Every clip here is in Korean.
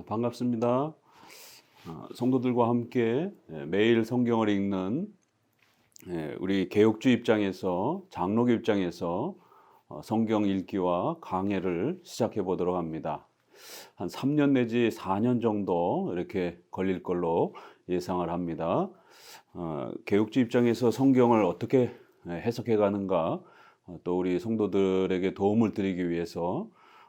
반갑습니다. 성도들과 함께 매일 성경을 읽는 우리 개혁주 입장에서 장로교 입장에서 성경 읽기와 강해를 시작해 보도록 합니다. 한 3년 내지 4년 정도 이렇게 걸릴 걸로 예상을 합니다. 개혁주 입장에서 성경을 어떻게 해석해 가는가, 또 우리 성도들에게 도움을 드리기 위해서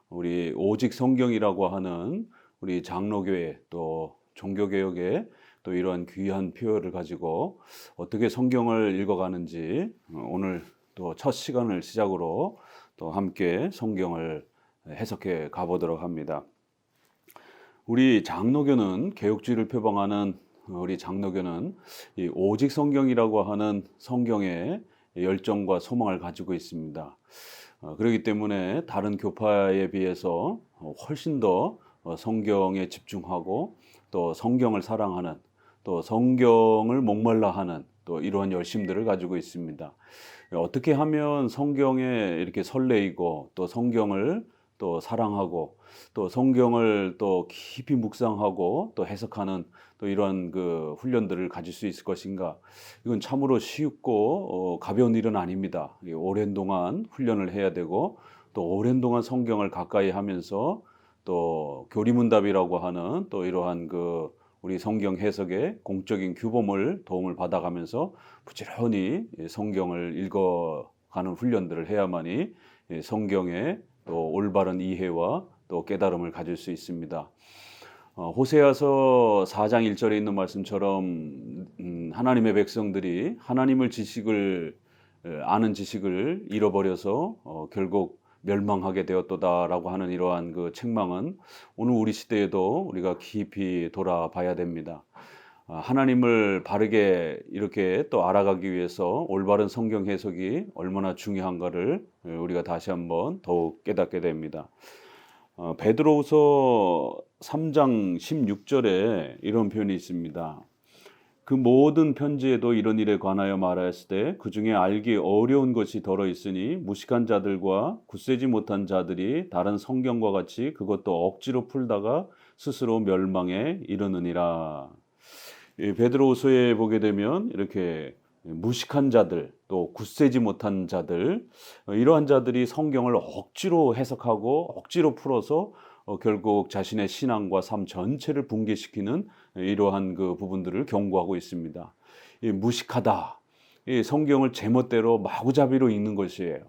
우리 오직 성경이라고 하는 우리 장로교회 또 종교개혁에 또 이러한 귀한 표현을 가지고 어떻게 성경을 읽어가는지 오늘 또 첫 시간을 시작으로 또 함께 성경을 해석해 가보도록 합니다. 우리 장로교는 개혁주의를 표방하는 우리 장로교는 이 오직 성경이라고 하는 성경의 열정과 소망을 가지고 있습니다. 그렇기 때문에 다른 교파에 비해서 훨씬 더 성경에 집중하고 또 성경을 사랑하는 또 성경을 목말라 하는 또 이러한 열심들을 가지고 있습니다. 어떻게 하면 성경에 이렇게 설레이고 또 성경을 또 사랑하고 또 성경을 또 깊이 묵상하고 또 해석하는 또 이러한 그 훈련들을 가질 수 있을 것인가? 이건 참으로 쉽고 가벼운 일은 아닙니다. 오랜 동안 훈련을 해야 되고 또 오랜 동안 성경을 가까이 하면서 또 교리문답이라고 하는 또 이러한 그 우리 성경 해석의 공적인 규범을 도움을 받아가면서 부지런히 성경을 읽어가는 훈련들을 해야만이 성경의 또 올바른 이해와 또 깨달음을 가질 수 있습니다. 호세아서 4장 1절에 있는 말씀처럼 하나님의 백성들이 하나님을 아는 지식을 잃어버려서 결국 멸망하게 되었도다라고 하는 이러한 그 책망은 오늘 우리 시대에도 우리가 깊이 돌아봐야 됩니다. 하나님을 바르게 이렇게 또 알아가기 위해서 올바른 성경 해석이 얼마나 중요한가를 우리가 다시 한번 더욱 깨닫게 됩니다. 베드로후서 3장 16절에 이런 표현이 있습니다. 그 모든 편지에도 이런 일에 관하여 말하였을 때 그 중에 알기 어려운 것이 덜어 있으니 무식한 자들과 굳세지 못한 자들이 다른 성경과 같이 그것도 억지로 풀다가 스스로 멸망에 이르느니라. 베드로후서에 보게 되면 이렇게 무식한 자들 또 굳세지 못한 자들 이러한 자들이 성경을 억지로 해석하고 억지로 풀어서 결국 자신의 신앙과 삶 전체를 붕괴시키는 이러한 그 부분들을 경고하고 있습니다. 이 무식하다. 이 성경을 제멋대로 마구잡이로 읽는 것이에요.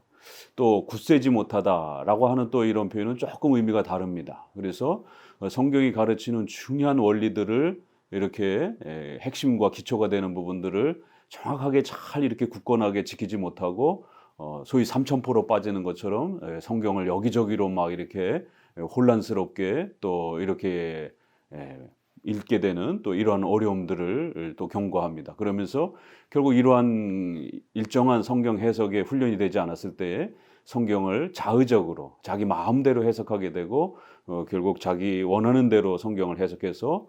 또 굳세지 못하다라고 하는 또 이런 표현은 조금 의미가 다릅니다. 그래서 성경이 가르치는 중요한 원리들을 이렇게 핵심과 기초가 되는 부분들을 정확하게 잘 이렇게 굳건하게 지키지 못하고 소위 삼천포로 빠지는 것처럼 성경을 여기저기로 막 이렇게 혼란스럽게 또 이렇게 읽게 되는 또 이러한 어려움들을 또 경고합니다. 그러면서 결국 이러한 일정한 성경 해석에 훈련이 되지 않았을 때에 성경을 자의적으로 자기 마음대로 해석하게 되고 결국 자기 원하는 대로 성경을 해석해서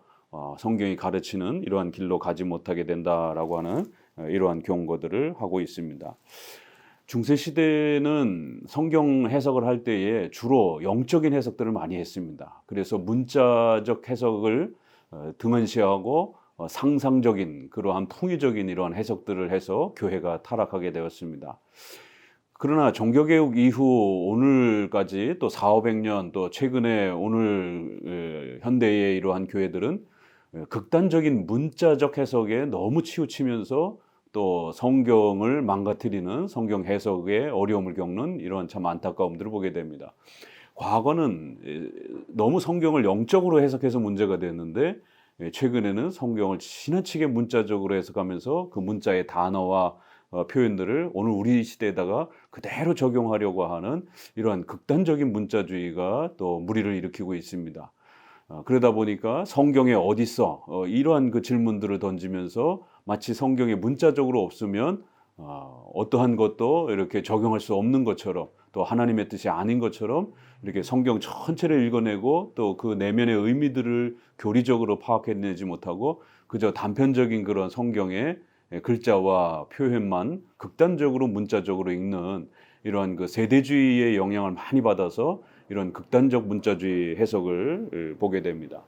성경이 가르치는 이러한 길로 가지 못하게 된다라고 하는 이러한 경고들을 하고 있습니다. 중세시대는 성경 해석을 할 때에 주로 영적인 해석들을 많이 했습니다. 그래서 문자적 해석을 등한시하고 상상적인 그러한 풍의적인 이러한 해석들을 해서 교회가 타락하게 되었습니다. 그러나 종교개혁 이후 오늘까지 또 400~500년 또 최근에 오늘 현대의 이러한 교회들은 극단적인 문자적 해석에 너무 치우치면서 또 성경을 망가뜨리는 성경 해석에 어려움을 겪는 이런 참 안타까움들을 보게 됩니다. 과거는 너무 성경을 영적으로 해석해서 문제가 됐는데 최근에는 성경을 지나치게 문자적으로 해석하면서 그 문자의 단어와 표현들을 오늘 우리 시대에다가 그대로 적용하려고 하는 이러한 극단적인 문자주의가 또 무리를 일으키고 있습니다. 그러다 보니까 성경에 어디 있어? 이러한 그 질문들을 던지면서 마치 성경에 문자적으로 없으면 어떠한 것도 이렇게 적용할 수 없는 것처럼 또 하나님의 뜻이 아닌 것처럼 이렇게 성경 전체를 읽어내고 또 그 내면의 의미들을 교리적으로 파악해내지 못하고 그저 단편적인 그런 성경의 글자와 표현만 극단적으로 문자적으로 읽는 이러한 그 세대주의의 영향을 많이 받아서 이런 극단적 문자주의 해석을 보게 됩니다.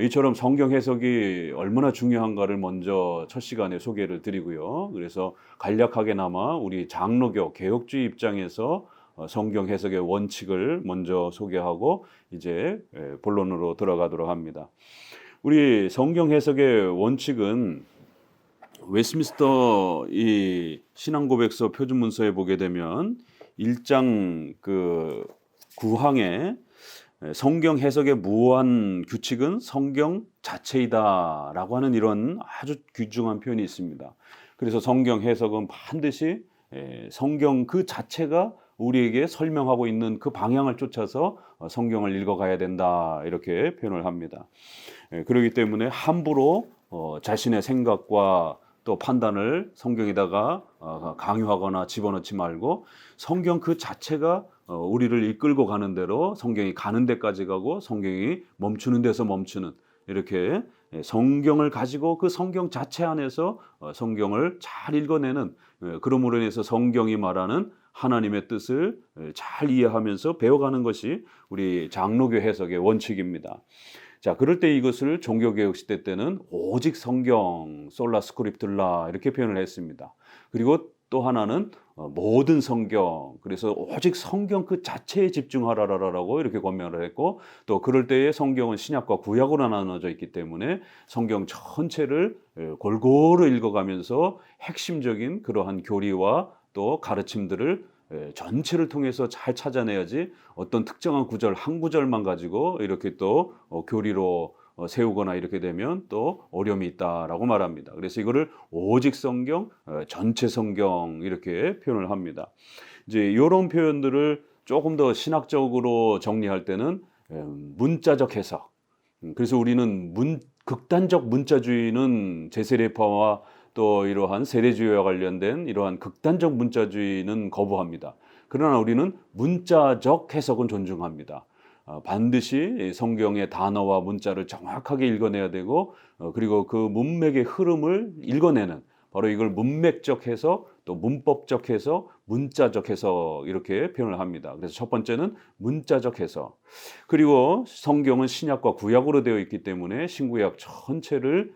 이처럼 성경 해석이 얼마나 중요한가를 먼저 첫 시간에 소개를 드리고요. 그래서 간략하게나마 우리 장로교 개혁주의 입장에서 성경 해석의 원칙을 먼저 소개하고 이제 본론으로 들어가도록 합니다. 우리 성경 해석의 원칙은 웨스민스터 이 신앙고백서 표준문서에 보게 되면 1장 그 9항에 성경 해석의 무한 규칙은 성경 자체이다라고 하는 이런 아주 귀중한 표현이 있습니다. 그래서 성경 해석은 반드시 성경 그 자체가 우리에게 설명하고 있는 그 방향을 쫓아서 성경을 읽어가야 된다 이렇게 표현을 합니다. 그렇기 때문에 함부로 자신의 생각과 또 판단을 성경에다가 강요하거나 집어넣지 말고 성경 그 자체가 우리를 이끌고 가는 대로 성경이 가는 데까지 가고 성경이 멈추는 데서 멈추는 이렇게 성경을 가지고 그 성경 자체 안에서 성경을 잘 읽어내는 그러므로 인해서 성경이 말하는 하나님의 뜻을 잘 이해하면서 배워가는 것이 우리 장로교 해석의 원칙입니다. 자, 그럴 때 이것을 종교개혁 시대 때는 오직 성경, 솔라 스크립툴라 이렇게 표현을 했습니다. 그리고 또 하나는 모든 성경, 그래서 오직 성경 그 자체에 집중하라라고 이렇게 권면을 했고, 또 그럴 때에 성경은 신약과 구약으로 나눠져 있기 때문에 성경 전체를 골고루 읽어가면서 핵심적인 그러한 교리와 또 가르침들을 전체를 통해서 잘 찾아내야지 어떤 특정한 구절 한 구절만 가지고 이렇게 또 교리로 세우거나 이렇게 되면 또 어려움이 있다라고 말합니다. 그래서 이거를 오직 성경, 전체 성경 이렇게 표현을 합니다. 이제 이런 표현들을 조금 더 신학적으로 정리할 때는 문자적 해석. 그래서 우리는 극단적 문자주의는 제세례파와 또 이러한 세례주의와 관련된 이러한 극단적 문자주의는 거부합니다. 그러나 우리는 문자적 해석은 존중합니다. 반드시 성경의 단어와 문자를 정확하게 읽어내야 되고 그리고 그 문맥의 흐름을 읽어내는 바로 이걸 문맥적 해석 또 문법적 해석 문자적 해석 이렇게 표현을 합니다. 그래서 첫 번째는 문자적 해석. 그리고 성경은 신약과 구약으로 되어 있기 때문에 신구약 전체를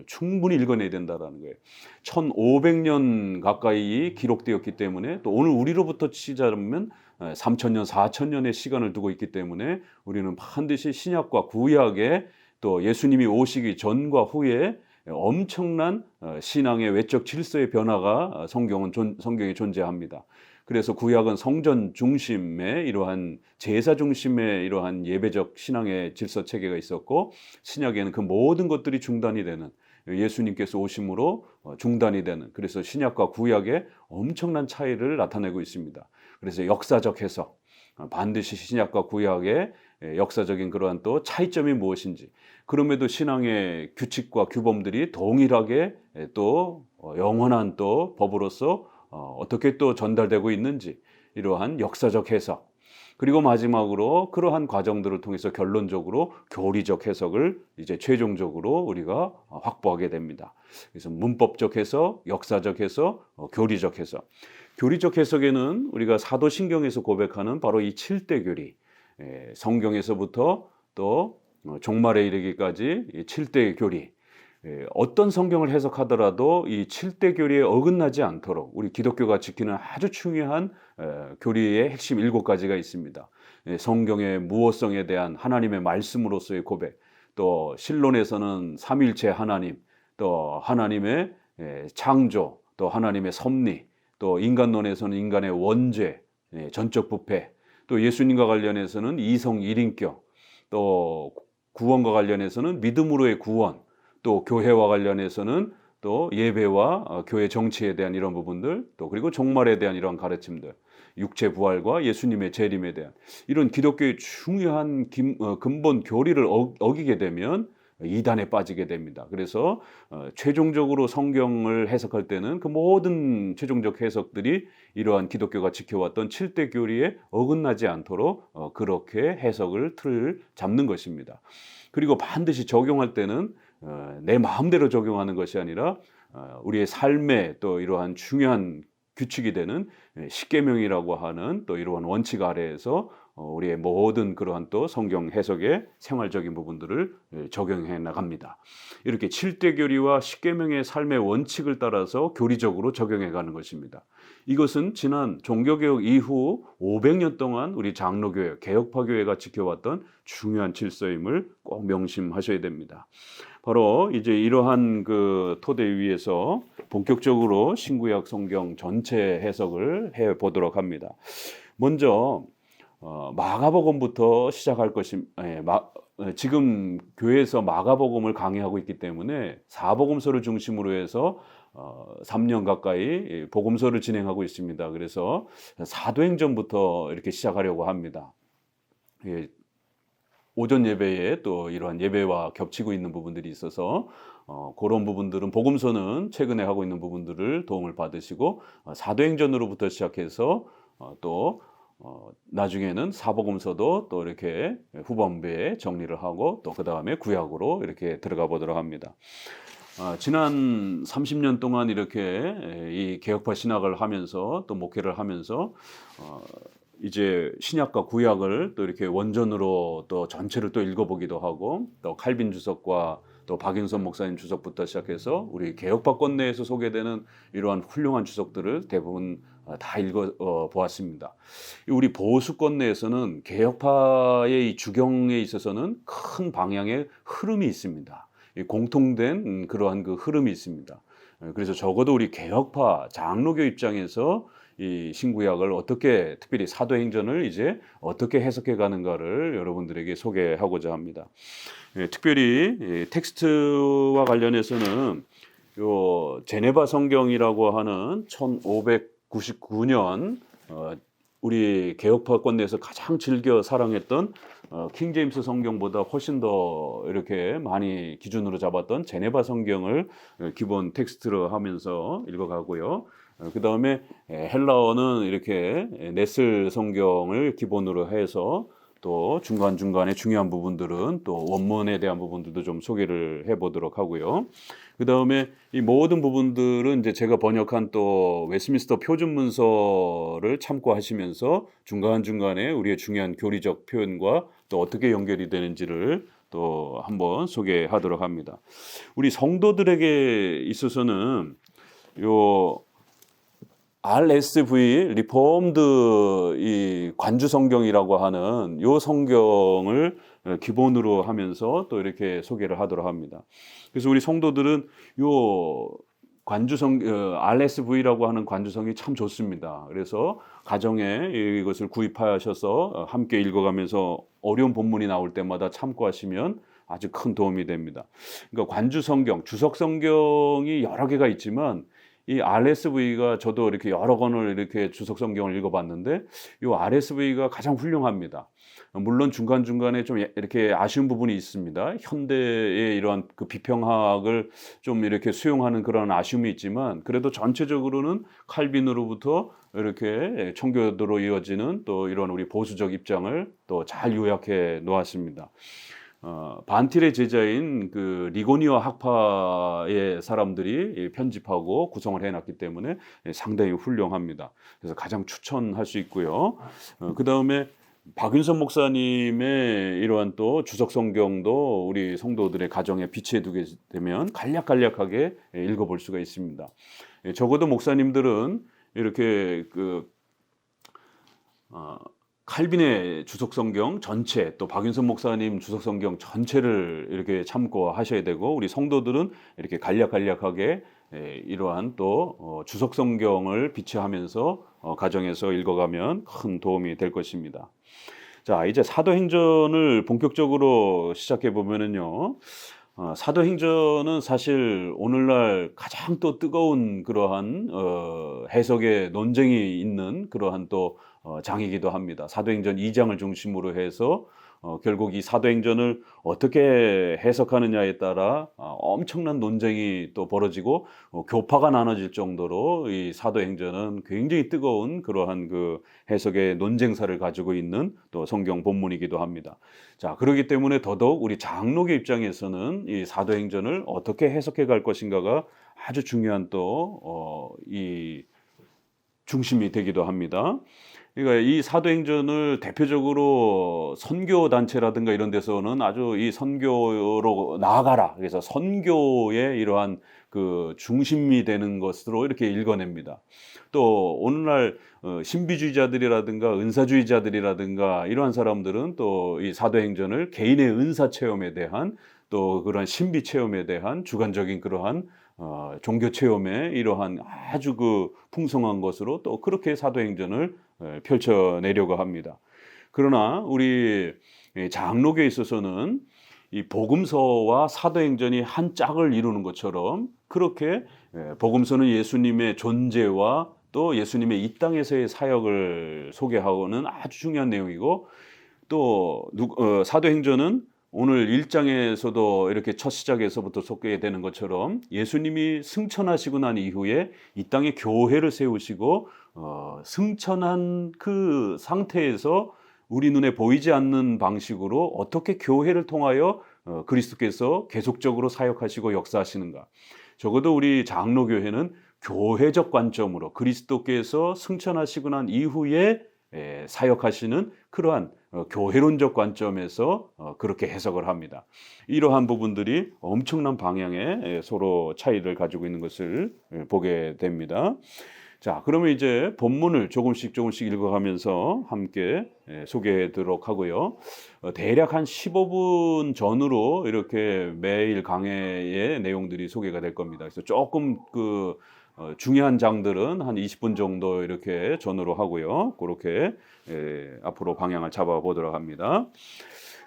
충분히 읽어내야 된다는 거예요. 1500년 가까이 기록되었기 때문에 또 오늘 우리로부터 치자면 3000년, 4000년의 시간을 두고 있기 때문에 우리는 반드시 신약과 구약에 또 예수님이 오시기 전과 후에 엄청난 신앙의 외적 질서의 변화가 성경에 존재합니다. 그래서 구약은 성전 중심의 이러한 제사 중심의 이러한 예배적 신앙의 질서 체계가 있었고 신약에는 그 모든 것들이 중단이 되는 예수님께서 오심으로 중단이 되는 그래서 신약과 구약의 엄청난 차이를 나타내고 있습니다. 그래서 역사적 해석 반드시 신약과 구약의 역사적인 그러한 또 차이점이 무엇인지 그럼에도 신앙의 규칙과 규범들이 동일하게 또 영원한 또 법으로서 어떻게 또 전달되고 있는지 이러한 역사적 해석 그리고 마지막으로 그러한 과정들을 통해서 결론적으로 교리적 해석을 이제 최종적으로 우리가 확보하게 됩니다. 그래서 문법적 해석, 역사적 해석, 교리적 해석. 교리적 해석에는 우리가 사도신경에서 고백하는 바로 이 7대 교리, 성경에서부터 또 종말에 이르기까지 이 7대 교리, 어떤 성경을 해석하더라도 이 7대 교리에 어긋나지 않도록 우리 기독교가 지키는 아주 중요한 교리의 핵심 7가지가 있습니다. 성경의 무호성에 대한 하나님의 말씀으로서의 고백, 또 신론에서는 삼위일체 하나님, 또 하나님의 창조, 또 하나님의 섭리, 또 인간론에서는 인간의 원죄, 전적 부패, 또 예수님과 관련해서는 이성 일인격, 또 구원과 관련해서는 믿음으로의 구원, 또 교회와 관련해서는 또 예배와 교회 정치에 대한 이런 부분들, 또 그리고 종말에 대한 이런 가르침들, 육체 부활과 예수님의 재림에 대한 이런 기독교의 중요한 근본 교리를 어기게 되면 이단에 빠지게 됩니다. 그래서 최종적으로 성경을 해석할 때는 그 모든 최종적 해석들이 이러한 기독교가 지켜왔던 7대 교리에 어긋나지 않도록 그렇게 해석을 틀을 잡는 것입니다. 그리고 반드시 적용할 때는 내 마음대로 적용하는 것이 아니라 우리의 삶에 또 이러한 중요한 규칙이 되는 십계명이라고 하는 또 이러한 원칙 아래에서 우리의 모든 그러한 또 성경 해석의 생활적인 부분들을 적용해 나갑니다. 이렇게 7대 교리와 십계명의 삶의 원칙을 따라서 교리적으로 적용해 가는 것입니다. 이것은 지난 종교개혁 이후 500년 동안 우리 장로교회, 개혁파교회가 지켜왔던 중요한 질서임을 꼭 명심하셔야 됩니다. 바로 이제 이러한 그 토대 위에서 본격적으로 신구약 성경 전체 해석을 해 보도록 합니다. 먼저 마가복음부터 시작할 지금 교회에서 마가복음을 강의하고 있기 때문에 사복음서를 중심으로 해서 3년 가까이 복음서를 진행하고 있습니다. 그래서 사도행전부터 이렇게 시작하려고 합니다. 오전 예배에 또 이러한 예배와 겹치고 있는 부분들이 있어서 그런 부분들은 복음서는 최근에 하고 있는 부분들을 도움을 받으시고 사도행전으로부터 시작해서 또 나중에는 사복음서도 또 이렇게 후반부에 정리를 하고 또 그 다음에 구약으로 이렇게 들어가 보도록 합니다. 지난 30년 동안 이렇게 이 개혁파 신학을 하면서 또 목회를 하면서 이제 신약과 구약을 또 이렇게 원전으로 또 전체를 또 읽어보기도 하고 또 칼빈 주석과 또 박윤선 목사님 주석부터 시작해서 우리 개혁파권 내에서 소개되는 이러한 훌륭한 주석들을 대부분 다 읽어 보았습니다. 우리 보수권 내에서는 개혁파의 이 주경에 있어서는 큰 방향의 흐름이 있습니다. 공통된 그러한 그 흐름이 있습니다. 그래서 적어도 우리 개혁파 장로교 입장에서 이 신구약을 어떻게 특별히 사도행전을 이제 어떻게 해석해 가는가를 여러분들에게 소개하고자 합니다. 특별히 텍스트와 관련해서는 요 제네바 성경이라고 하는 1599년 우리 개혁파권 내에서 가장 즐겨 사랑했던 킹제임스 성경보다 훨씬 더 이렇게 많이 기준으로 잡았던 제네바 성경을 기본 텍스트로 하면서 읽어가고요. 그 다음에 헬라어는 이렇게 넷슬 성경을 기본으로 해서 또 중간중간에 중요한 부분들은 또 원문에 대한 부분들도 좀 소개를 해보도록 하고요. 그 다음에 이 모든 부분들은 이제 제가 번역한 또 웨스민스터 표준 문서를 참고하시면서 중간중간에 우리의 중요한 교리적 표현과 또 어떻게 연결이 되는지를 또 한번 소개하도록 합니다. 우리 성도들에게 있어서는 요 RSV 리폼드 이 관주 성경이라고 하는 요 성경을 기본으로 하면서 또 이렇게 소개를 하도록 합니다. 그래서 우리 성도들은 요 관주성 RSV라고 하는 관주성이 참 좋습니다. 그래서 가정에 이것을 구입하셔서 함께 읽어가면서 어려운 본문이 나올 때마다 참고하시면 아주 큰 도움이 됩니다. 그러니까 관주 성경, 주석 성경이 여러 개가 있지만 이 RSV가 저도 이렇게 여러 권을 이렇게 주석 성경을 읽어봤는데 이 RSV가 가장 훌륭합니다. 물론 중간중간에 좀 이렇게 아쉬운 부분이 있습니다. 현대의 이러한 그 비평학을 좀 이렇게 수용하는 그런 아쉬움이 있지만 그래도 전체적으로는 칼빈으로부터 이렇게 청교도로 이어지는 또 이런 우리 보수적 입장을 또 잘 요약해 놓았습니다. 반틸의 제자인 그 리고니아 학파의 사람들이 편집하고 구성을 해놨기 때문에 상당히 훌륭합니다. 그래서 가장 추천할 수 있고요. 그 다음에 박윤선 목사님의 이러한 또 주석 성경도 우리 성도들의 가정에 비치해 두게 되면 간략간략하게 읽어볼 수가 있습니다. 적어도 목사님들은 이렇게 칼빈의 주석 성경 전체 또 박윤선 목사님 주석 성경 전체를 이렇게 참고하셔야 되고 우리 성도들은 이렇게 간략간략하게 이러한 또 주석 성경을 비치하면서 가정에서 읽어가면 큰 도움이 될 것입니다. 자, 이제 사도행전을 본격적으로 시작해 보면은요. 사도행전은 사실 오늘날 가장 또 뜨거운 그러한 해석의 논쟁이 있는 그러한 또 장이기도 합니다. 사도행전 2장을 중심으로 해서 결국 이 사도행전을 어떻게 해석하느냐에 따라 엄청난 논쟁이 또 벌어지고 교파가 나눠질 정도로 이 사도행전은 굉장히 뜨거운 그러한 그 해석의 논쟁사를 가지고 있는 또 성경 본문이기도 합니다. 자, 그렇기 때문에 더더욱 우리 장로교 입장에서는 이 사도행전을 어떻게 해석해 갈 것인가가 아주 중요한 또 이 중심이 되기도 합니다. 그러니까 이 사도행전을 대표적으로 선교 단체라든가 이런 데서는 아주 이 선교로 나아가라. 그래서 선교의 이러한 그 중심이 되는 것으로 이렇게 읽어냅니다. 또 오늘날 신비주의자들이라든가 은사주의자들이라든가 이러한 사람들은 또 이 사도행전을 개인의 은사 체험에 대한 또 그런 신비 체험에 대한 주관적인 그러한 종교 체험의 이러한 아주 그 풍성한 것으로 또 그렇게 사도행전을 펼쳐내려고 합니다. 그러나 우리 장로교에 있어서는 이 복음서와 사도행전이 한 짝을 이루는 것처럼 그렇게 복음서는 예수님의 존재와 또 예수님의 이 땅에서의 사역을 소개하고는 아주 중요한 내용이고 또 사도행전은 오늘 1장에서도 이렇게 첫 시작에서부터 소개되는 것처럼 예수님이 승천하시고 난 이후에 이 땅에 교회를 세우시고 승천한 그 상태에서 우리 눈에 보이지 않는 방식으로 어떻게 교회를 통하여 그리스도께서 계속적으로 사역하시고 역사하시는가. 적어도 우리 장로교회는 교회적 관점으로 그리스도께서 승천하시고 난 이후에 사역하시는 그러한 교회론적 관점에서 그렇게 해석을 합니다. 이러한 부분들이 엄청난 방향의 서로 차이를 가지고 있는 것을 보게 됩니다. 자, 그러면 이제 본문을 조금씩 읽어가면서 함께 소개하도록 하고요. 대략 한 15분 전으로 이렇게 매일 강해의 내용들이 소개가 될 겁니다. 그래서 조금 중요한 장들은 한 20분 정도 이렇게 전후로 하고요. 그렇게 앞으로 방향을 잡아보도록 합니다.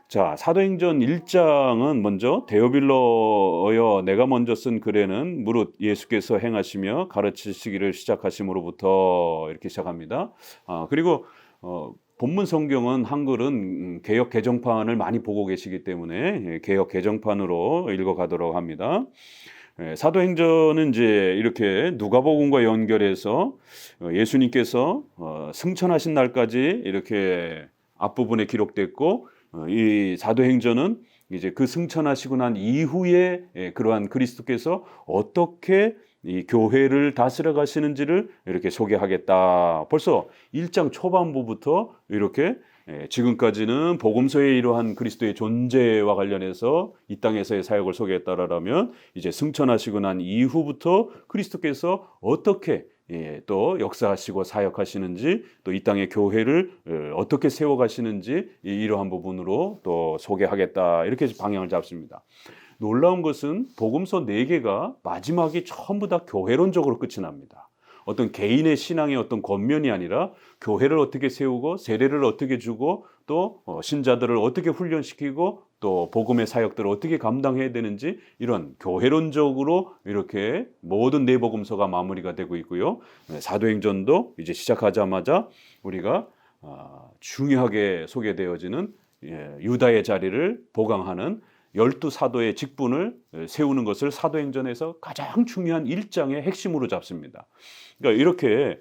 자, 사도행전 1장은 먼저 데오빌로여 내가 먼저 쓴 글에는 무릇 예수께서 행하시며 가르치시기를 시작하심으로부터 이렇게 시작합니다. 그리고 본문 성경은 한글은 개역 개정판을 많이 보고 계시기 때문에 개역 개정판으로 읽어가도록 합니다. 사도행전은 이제 이렇게 누가복음과 연결해서 예수님께서 승천하신 날까지 이렇게 앞부분에 기록됐고 이 사도행전은 이제 그 승천하시고 난 이후에 그러한 그리스도께서 어떻게 이 교회를 다스려 가시는지를 이렇게 소개하겠다. 벌써 1장 초반부부터 이렇게 지금까지는 복음서에 이러한 그리스도의 존재와 관련해서 이 땅에서의 사역을 소개했다라면 이제 승천하시고 난 이후부터 그리스도께서 어떻게 또 역사하시고 사역하시는지 또 이 땅의 교회를 어떻게 세워가시는지 이러한 부분으로 또 소개하겠다 이렇게 방향을 잡습니다. 놀라운 것은 복음서 4개가 마지막이 전부 다 교회론적으로 끝이 납니다. 어떤 개인의 신앙의 어떤 겉면이 아니라 교회를 어떻게 세우고 세례를 어떻게 주고 또 신자들을 어떻게 훈련시키고 또 복음의 사역들을 어떻게 감당해야 되는지 이런 교회론적으로 이렇게 모든 네 복음서가 마무리가 되고 있고요. 사도행전도 이제 시작하자마자 우리가 중요하게 소개되어지는 유다의 자리를 보강하는 12사도의 직분을 세우는 것을 사도행전에서 가장 중요한 1장의 핵심으로 잡습니다. 그러니까 이렇게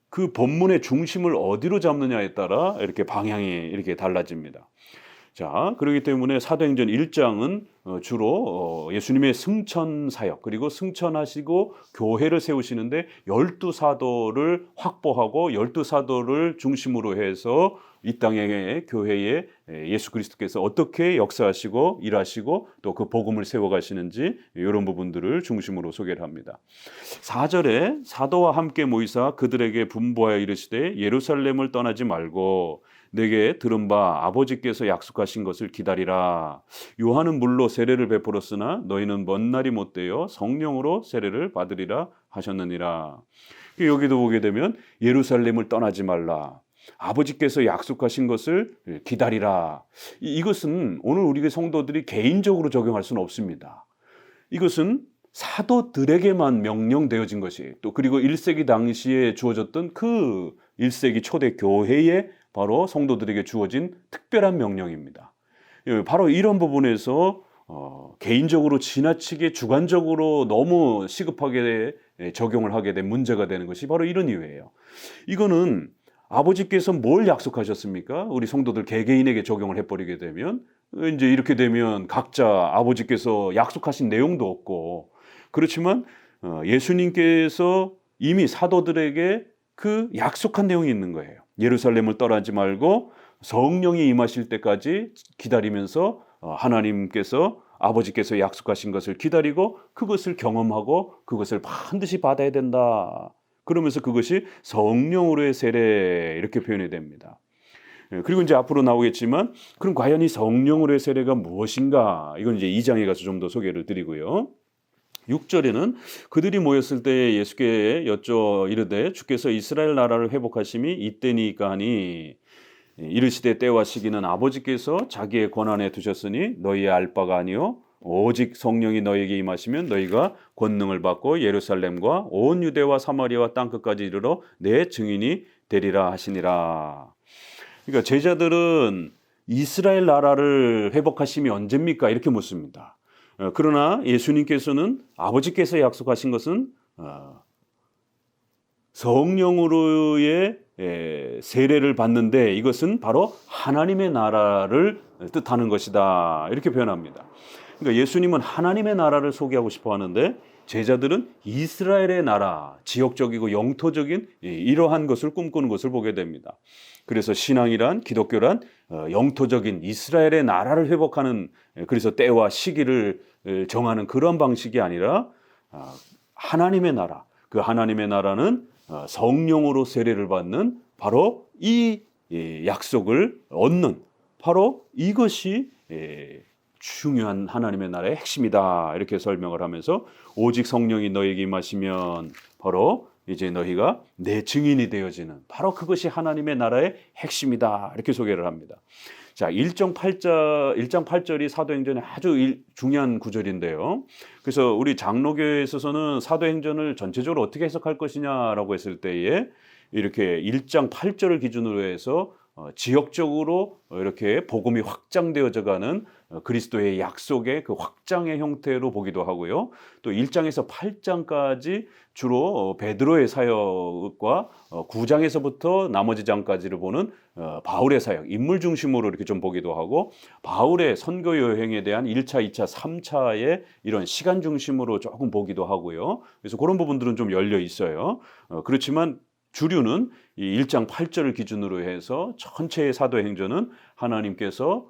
그 본문의 중심을 어디로 잡느냐에 따라 이렇게 방향이 이렇게 달라집니다. 자, 그렇기 때문에 사도행전 1장은 주로 예수님의 승천 사역 그리고 승천하시고 교회를 세우시는데 12사도를 확보하고 12사도를 중심으로 해서 이 땅의 교회에 예수 그리스도께서 어떻게 역사하시고 일하시고 또 그 복음을 세워가시는지 이런 부분들을 중심으로 소개를 합니다. 4절에 사도와 함께 모이사 그들에게 분부하여 이르시되 예루살렘을 떠나지 말고 내게 들은 바 아버지께서 약속하신 것을 기다리라. 요한은 물로 세례를 베풀었으나 너희는 먼 날이 못되어 성령으로 세례를 받으리라 하셨느니라. 여기도 보게 되면 예루살렘을 떠나지 말라. 아버지께서 약속하신 것을 기다리라. 이것은 오늘 우리 성도들이 개인적으로 적용할 수는 없습니다. 이것은 사도들에게만 명령되어진 것이 또 그리고 1세기 당시에 주어졌던 그 1세기 초대 교회에 바로 성도들에게 주어진 특별한 명령입니다. 바로 이런 부분에서 개인적으로 지나치게 주관적으로 너무 시급하게 적용을 하게 된 문제가 되는 것이 바로 이런 이유예요. 이거는 아버지께서 뭘 약속하셨습니까? 우리 성도들 개개인에게 적용을 해버리게 되면 이제 이렇게 되면 각자 아버지께서 약속하신 내용도 없고 그렇지만 예수님께서 이미 사도들에게 그 약속한 내용이 있는 거예요. 예루살렘을 떠나지 말고 성령이 임하실 때까지 기다리면서 하나님께서 아버지께서 약속하신 것을 기다리고 그것을 경험하고 그것을 반드시 받아야 된다. 그러면서 그것이 성령으로의 세례 이렇게 표현이 됩니다. 그리고 이제 앞으로 나오겠지만 그럼 과연 이 성령으로의 세례가 무엇인가? 이건 이제 2장에 가서 좀 더 소개를 드리고요. 6절에는 그들이 모였을 때 예수께 이르되 주께서 이스라엘 나라를 회복하심이 이때니까 하니 이르시되 때와 시기는 아버지께서 자기의 권한에 두셨으니 너희의 알 바가 아니요 오직 성령이 너희에게 임하시면 너희가 권능을 받고 예루살렘과 온 유대와 사마리아와 땅끝까지 이르러 내 증인이 되리라 하시니라. 그러니까 제자들은 이스라엘 나라를 회복하심이 언제입니까? 이렇게 묻습니다. 그러나 예수님께서는 아버지께서 약속하신 것은 성령으로의 세례를 받는데 이것은 바로 하나님의 나라를 뜻하는 것이다. 이렇게 표현합니다. 그러니까 예수님은 하나님의 나라를 소개하고 싶어 하는데 제자들은 이스라엘의 나라, 지역적이고 영토적인 이러한 것을 꿈꾸는 것을 보게 됩니다. 그래서 신앙이란 기독교란 영토적인 이스라엘의 나라를 회복하는 그래서 때와 시기를 정하는 그런 방식이 아니라 하나님의 나라, 그 하나님의 나라는 성령으로 세례를 받는 바로 이 약속을 얻는 바로 이것이 중요한 하나님의 나라의 핵심이다. 이렇게 설명을 하면서 오직 성령이 너희에게 임하시면 바로 이제 너희가 내 증인이 되어지는 바로 그것이 하나님의 나라의 핵심이다. 이렇게 소개를 합니다. 자, 1장 8절이 사도행전의 아주 중요한 구절인데요. 그래서 우리 장로교회에 있어서는 사도행전을 전체적으로 어떻게 해석할 것이냐라고 했을 때에 이렇게 1장 8절을 기준으로 해서 지역적으로 이렇게 복음이 확장되어져 가는 그리스도의 약속의 그 확장의 형태로 보기도 하고요. 또 1장에서 8장까지 주로 베드로의 사역과 9장에서부터 나머지 장까지를 보는 바울의 사역, 인물 중심으로 이렇게 좀 보기도 하고 바울의 선교 여행에 대한 1차, 2차, 3차의 이런 시간 중심으로 조금 보기도 하고요. 그래서 그런 부분들은 좀 열려 있어요. 그렇지만 주류는 이 1장 8절을 기준으로 해서 전체의 사도행전은 하나님께서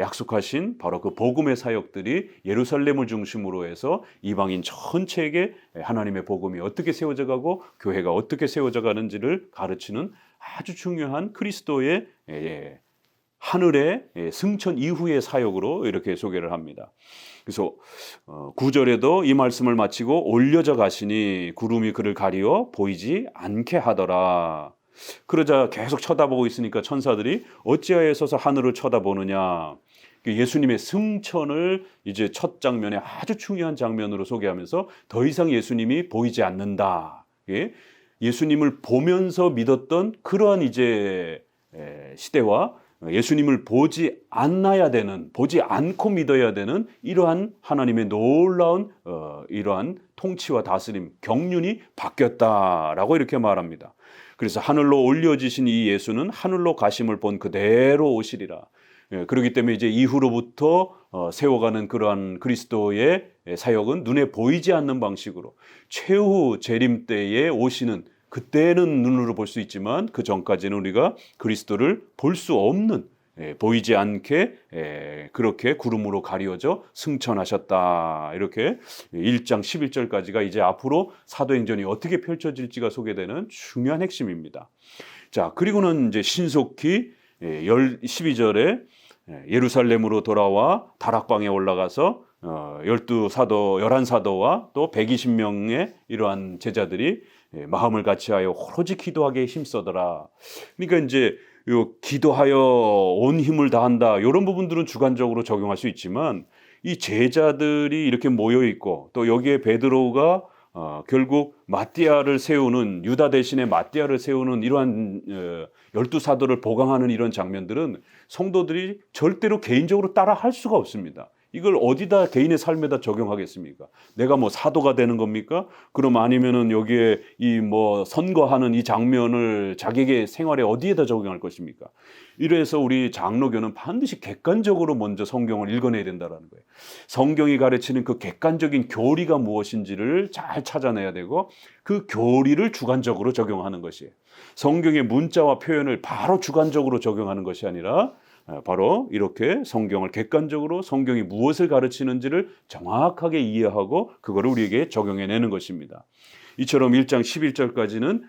약속하신 바로 그 복음의 사역들이 예루살렘을 중심으로 해서 이방인 전체에게 하나님의 복음이 어떻게 세워져 가고 교회가 어떻게 세워져 가는지를 가르치는 아주 중요한 그리스도의 하늘의 승천 이후의 사역으로 이렇게 소개를 합니다. 그래서 9절에도 이 말씀을 마치고 올려져 가시니 구름이 그를 가리워 보이지 않게 하더라. 그러자 계속 쳐다보고 있으니까 천사들이 어찌하여 서서 하늘을 쳐다보느냐. 예수님의 승천을 이제 첫 장면에 아주 중요한 장면으로 소개하면서 더 이상 예수님이 보이지 않는다. 예수님을 보면서 믿었던 그러한 이제 시대와 예수님을 보지 않아야 되는, 보지 않고 믿어야 되는 이러한 하나님의 놀라운 이러한 통치와 다스림, 경륜이 바뀌었다라고 이렇게 말합니다. 그래서 하늘로 올려지신 이 예수는 하늘로 가심을 본 그대로 오시리라. 그렇기 때문에 이제 이후로부터 세워가는 그러한 그리스도의 사역은 눈에 보이지 않는 방식으로 최후 재림 때에 오시는 그때는 눈으로 볼 수 있지만 그 전까지는 우리가 그리스도를 볼 수 없는 보이지 않게 그렇게 구름으로 가리워져 승천하셨다. 이렇게 1장 11절까지가 이제 앞으로 사도행전이 어떻게 펼쳐질지가 소개되는 중요한 핵심입니다. 자, 그리고는 이제 신속히 12절에 예루살렘으로 돌아와 다락방에 올라가서 11사도와 또 120명의 이러한 제자들이 마음을 같이하여 오로지 기도하기에 힘써더라. 그러니까 이제 기도하여 온 힘을 다한다. 이런 부분들은 주관적으로 적용할 수 있지만 이 제자들이 이렇게 모여 있고 또 여기에 베드로가 결국 마띠아를 세우는 유다 대신에 마띠아를 세우는 이러한 12사도를 보강하는 이런 장면들은 성도들이 절대로 개인적으로 따라 할 수가 없습니다. 이걸 어디다 개인의 삶에다 적용하겠습니까? 내가 뭐 사도가 되는 겁니까? 그럼 아니면은 여기에 이 뭐 선거하는 이 장면을 자기의 생활에 어디에다 적용할 것입니까? 이래서 우리 장로교는 반드시 객관적으로 먼저 성경을 읽어내야 된다라는 거예요. 성경이 가르치는 그 객관적인 교리가 무엇인지를 잘 찾아내야 되고 그 교리를 주관적으로 적용하는 것이에요. 성경의 문자와 표현을 바로 주관적으로 적용하는 것이 아니라 바로 이렇게 성경을 객관적으로 성경이 무엇을 가르치는지를 정확하게 이해하고 그거를 우리에게 적용해내는 것입니다. 이처럼 1장 11절까지는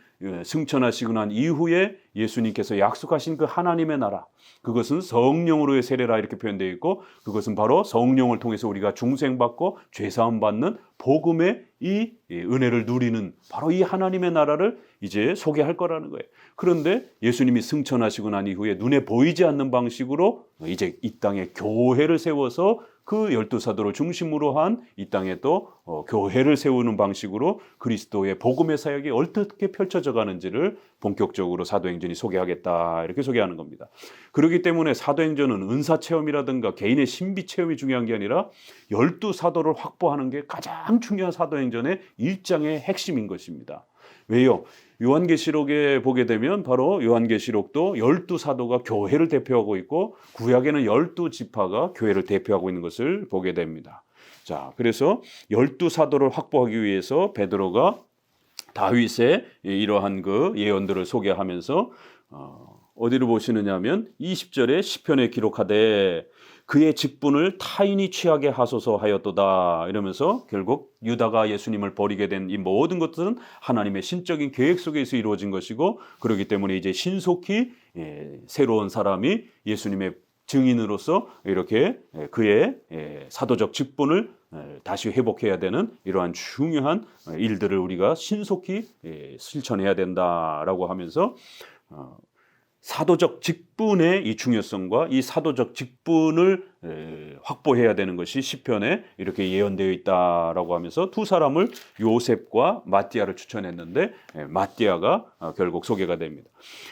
승천하시고 난 이후에 예수님께서 약속하신 그 하나님의 나라, 그것은 성령으로의 세례라 이렇게 표현되어 있고 그것은 바로 성령을 통해서 우리가 중생받고 죄사함 받는 복음의 이 은혜를 누리는 바로 이 하나님의 나라를 이제 소개할 거라는 거예요. 그런데 예수님이 승천하시고 난 이후에 눈에 보이지 않는 방식으로 이제 이 땅에 교회를 세워서 그 12사도를 중심으로 한 이 땅에 또 교회를 세우는 방식으로 그리스도의 복음의 사역이 어떻게 펼쳐져 가는지를 본격적으로 사도행전이 소개하겠다 이렇게 소개하는 겁니다. 그렇기 때문에 사도행전은 은사체험이라든가 개인의 신비체험이 중요한 게 아니라 12사도를 확보하는 게 가장 중요한 사도행전의 1장의 핵심인 것입니다. 왜요? 요한계시록에 보게 되면 바로 요한계시록도 12사도가 교회를 대표하고 있고 구약에는 12지파가 교회를 대표하고 있는 것을 보게 됩니다. 자, 그래서 12사도를 확보하기 위해서 베드로가 다윗의 이러한 그 예언들을 소개하면서 어디를 보시느냐 하면 20절에 시편에 기록하되 그의 직분을 타인이 취하게 하소서 하였도다 이러면서 결국 유다가 예수님을 버리게 된 이 모든 것들은 하나님의 신적인 계획 속에서 이루어진 것이고 그렇기 때문에 이제 신속히 새로운 사람이 예수님의 증인으로서 이렇게 그의 사도적 직분을 다시 회복해야 되는 이러한 중요한 일들을 우리가 신속히 실천해야 된다라고 하면서 사도적 직분의 이 중요성과 이 사도적 직분을 확보해야 되는 것이 시편에 이렇게 예언되어 있다라고 하면서 두 사람을 요셉과 마띠아를 추천했는데 마띠아가 결국 소개가 됩니다.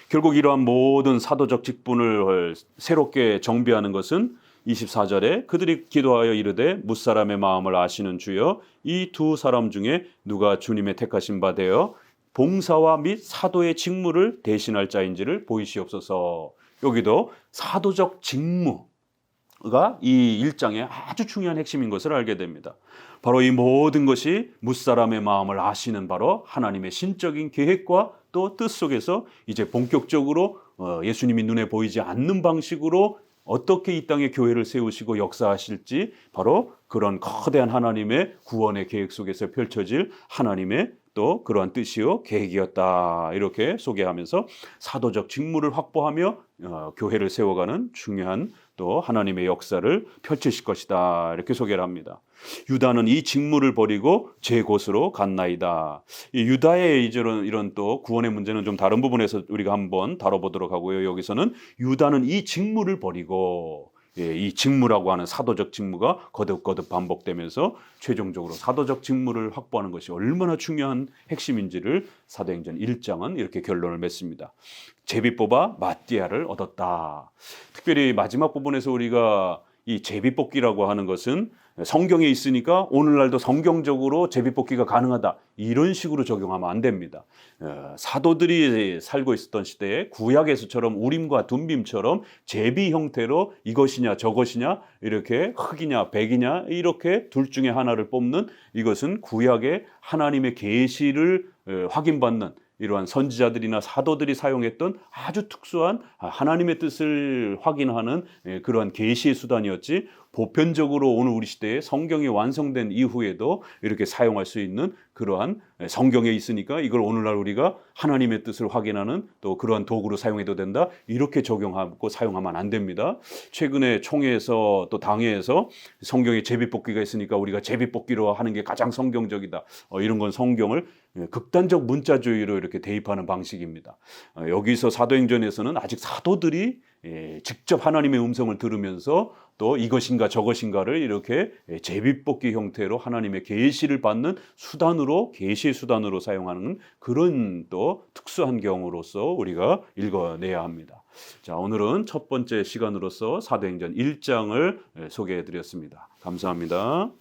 결국 이러한 모든 사도적 직분을 새롭게 정비하는 것은 24절에 그들이 기도하여 이르되 뭇사람의 마음을 아시는 주여 이 두 사람 중에 누가 주님의 택하신 바 되어 봉사와 및 사도의 직무를 대신할 자인지를 보이시옵소서. 여기도 사도적 직무가 이 1장의 아주 중요한 핵심인 것을 알게 됩니다. 바로 이 모든 것이 뭇사람의 마음을 아시는 바로 하나님의 신적인 계획과 또 뜻 속에서 이제 본격적으로 예수님이 눈에 보이지 않는 방식으로 어떻게 이 땅에 교회를 세우시고 역사하실지 바로 그런 거대한 하나님의 구원의 계획 속에서 펼쳐질 하나님의 또 그러한 뜻이요 계획이었다 이렇게 소개하면서 사도적 직무를 확보하며 교회를 세워가는 중요한 또 하나님의 역사를 펼치실 것이다 이렇게 소개를 합니다. 유다는 이 직무를 버리고 제 곳으로 갔나이다. 이 유다의 이런 또 구원의 문제는 좀 다른 부분에서 우리가 한번 다뤄보도록 하고요. 여기서는 유다는 이 직무를 버리고 이 직무라고 하는 사도적 직무가 거듭거듭 반복되면서 최종적으로 사도적 직무를 확보하는 것이 얼마나 중요한 핵심인지를 사도행전 1장은 이렇게 결론을 맺습니다. 제비 뽑아 마띠아를 얻었다. 특별히 마지막 부분에서 우리가 이 제비뽑기라고 하는 것은 성경에 있으니까 오늘날도 성경적으로 제비뽑기가 가능하다 이런 식으로 적용하면 안 됩니다. 사도들이 살고 있었던 시대에 구약에서처럼 우림과 둠빔처럼 제비 형태로 이것이냐 저것이냐 이렇게 흑이냐 백이냐 이렇게 둘 중에 하나를 뽑는 이것은 구약의 하나님의 계시를 확인받는 이러한 선지자들이나 사도들이 사용했던 아주 특수한 하나님의 뜻을 확인하는 그러한 계시의 수단이었지 보편적으로 오늘 우리 시대에 성경이 완성된 이후에도 이렇게 사용할 수 있는 그러한 성경에 있으니까 이걸 오늘날 우리가 하나님의 뜻을 확인하는 또 그러한 도구로 사용해도 된다 이렇게 적용하고 사용하면 안 됩니다. 최근에 총회에서 또 당회에서 성경에 제비뽑기가 있으니까 우리가 제비뽑기로 하는 게 가장 성경적이다 이런 건 성경을 극단적 문자주의로 이렇게 대입하는 방식입니다. 여기서 사도행전에서는 아직 사도들이 직접 하나님의 음성을 들으면서 또 이것인가 저것인가를 이렇게 제비뽑기 형태로 하나님의 계시를 받는 수단으로, 계시의 수단으로 사용하는 그런 또 특수한 경우로서 우리가 읽어내야 합니다. 자, 오늘은 첫 번째 시간으로서 사도행전 1장을 소개해 드렸습니다. 감사합니다.